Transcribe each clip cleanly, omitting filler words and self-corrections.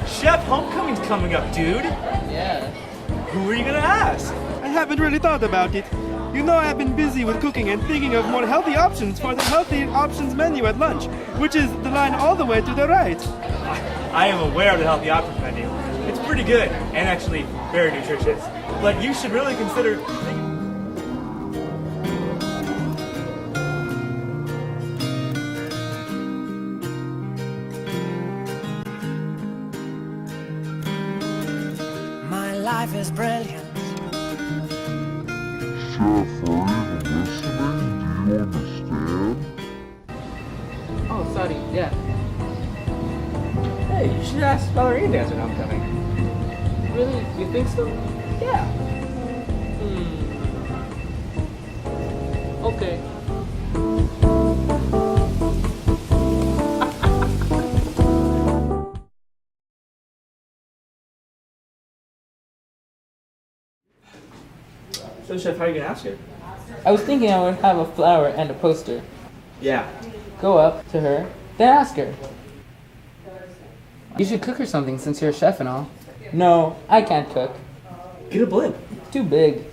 Chef Homecoming's coming up, dude. Yeah. Who are you gonna ask? I haven't really thought about it. You know, I've been busy with cooking and thinking of more healthy options for the healthy options menu at lunch, which is the line all the way to the right. I am aware of the healthy options menu. It's pretty good and actually very nutritious. But you should really consider. My life is brilliant. Chef, are you listening? Do you understand? Oh, sorry. Yeah. Hey, you should ask ballerina dance at homecoming. Really? You think so? Yeah. Okay. So, Chef, how are you gonna ask her? I was thinking I would have a flower and a poster. Yeah. Go up to her, then ask her. You should cook her something since you're a chef and all. No, I can't cook. Get a blimp. Too big.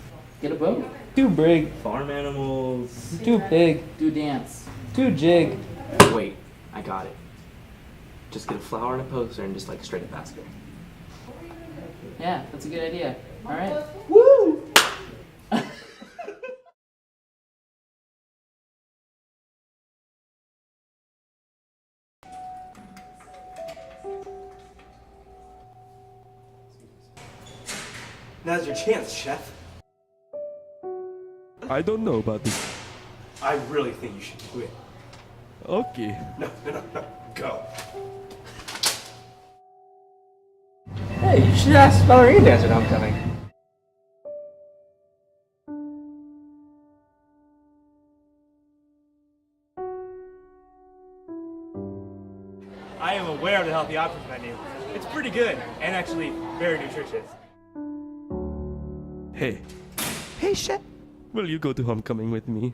Get a boat. Too big. Farm animals. Too big. Do dance. Too jig. Wait, I got it. Just get a flower and a poster and just like straight up ask her. Yeah, that's a good idea. All right. Woo! Now's your chance, Chef. I don't know about this. I really think you should quit. Okay. No, go. Hey, you should ask ballerina dance at homecoming. I am aware of the healthy options menu. It's pretty good and actually very nutritious. Hey. Hey, Chef. Will you go to homecoming with me?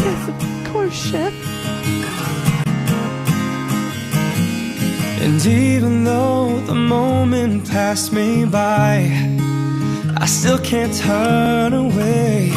Yes, of course, Chef. And even though the moment passed me by, I still can't turn away.